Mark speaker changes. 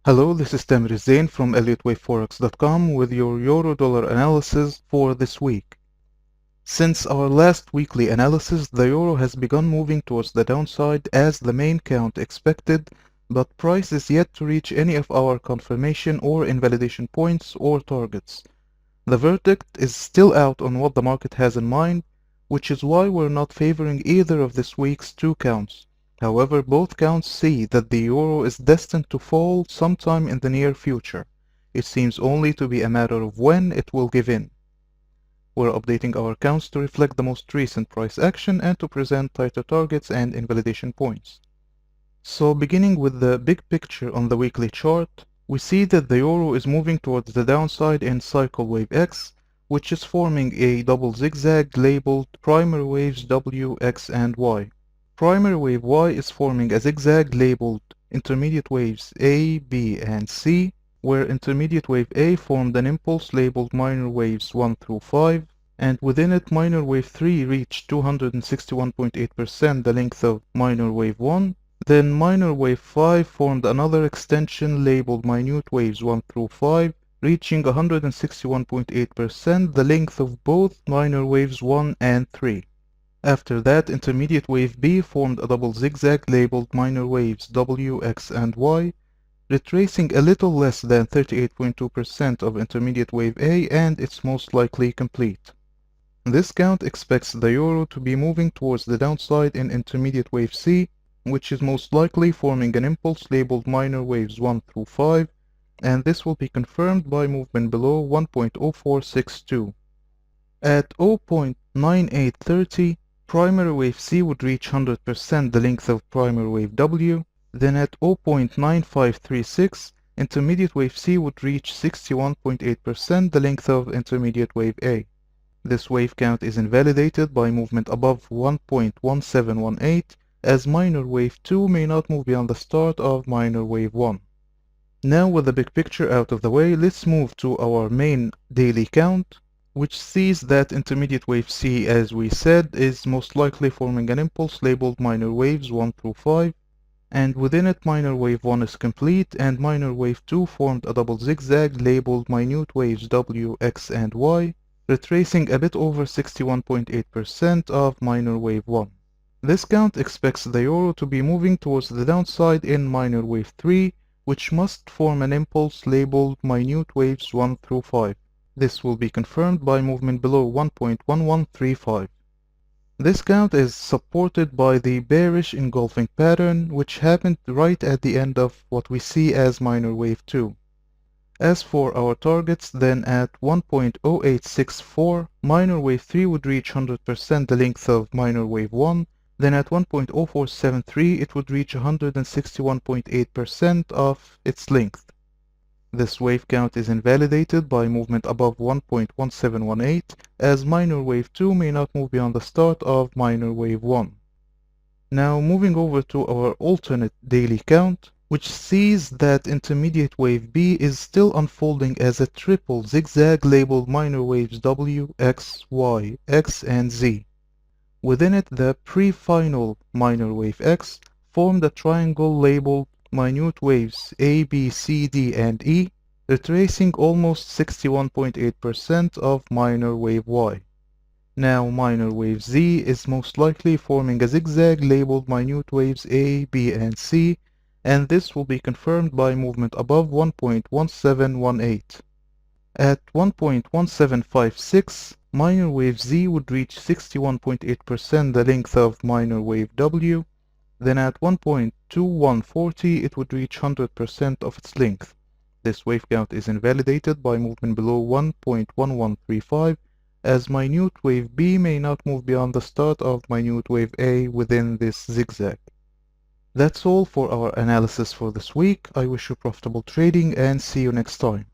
Speaker 1: Hello, this is Tamir Zain from ElliottWaveForex.com with your Euro-Dollar analysis for this week. Since our last weekly analysis, the Euro has begun moving towards the downside as the main count expected, but price is yet to reach any of our confirmation or invalidation points or targets. The verdict is still out on what the market has in mind, which is why we're not favoring either of this week's two counts. However, both counts see that the euro is destined to fall sometime in the near future. It seems only to be a matter of when it will give in. We're updating our counts to reflect the most recent price action and to present tighter targets and invalidation points. So beginning with the big picture on the weekly chart, we see that the euro is moving towards the downside in cycle wave X, which is forming a double zigzag labeled primary waves W, X, and Y. Primary wave Y is forming a zigzag labeled intermediate waves A, B, and C, where intermediate wave A formed an impulse labeled minor waves 1 through 5, and within it minor wave 3 reached 261.8% the length of minor wave 1. Then minor wave 5 formed another extension labeled minute waves 1 through 5, reaching 161.8% the length of both minor waves 1 and 3. After that, intermediate wave B formed a double zigzag labeled minor waves W, X, and Y, retracing a little less than 38.2% of intermediate wave A, and it's most likely complete. This count expects the euro to be moving towards the downside in intermediate wave C, which is most likely forming an impulse labeled minor waves 1 through 5, and this will be confirmed by movement below 1.0462. At 0.9830, primary wave C would reach 100% the length of primary wave W, then at 0.9536, intermediate wave C would reach 61.8% the length of intermediate wave A. This wave count is invalidated by movement above 1.1718, as minor wave 2 may not move beyond the start of minor wave 1. Now with the big picture out of the way, let's move to our main daily count, which sees that intermediate wave C, as we said, is most likely forming an impulse labeled minor waves 1 through 5, and within it minor wave 1 is complete, and minor wave 2 formed a double zigzag labeled minute waves W, X, and Y, retracing a bit over 61.8% of minor wave 1. This count expects the euro to be moving towards the downside in minor wave 3, which must form an impulse labeled minute waves 1 through 5. This will be confirmed by movement below 1.1135. This count is supported by the bearish engulfing pattern, which happened right at the end of what we see as minor wave 2. As for our targets, then at 1.0864, minor wave 3 would reach 100% the length of minor wave 1, then at 1.0473 it would reach 161.8% of its length. This wave count is invalidated by movement above 1.1718, as minor wave 2 may not move beyond the start of minor wave 1. Now moving over to our alternate daily count, which sees that intermediate wave B is still unfolding as a triple zigzag labeled minor waves W, X, Y, X, and Z. Within it, the pre-final minor wave X formed a triangle labeled minute waves A, B, C, D, and E, retracing almost 61.8% of minor wave Y. Now minor wave Z is most likely forming a zigzag labeled minute waves A, B, and C, and this will be confirmed by movement above 1.1718. At 1.1756, minor wave Z would reach 61.8% the length of minor wave W, then at 1.2140 it would reach 100% of its length. This wave count is invalidated by movement below 1.1135, as minute wave B may not move beyond the start of minute wave A within this zigzag. That's all for our analysis for this week. I wish you profitable trading and see you next time.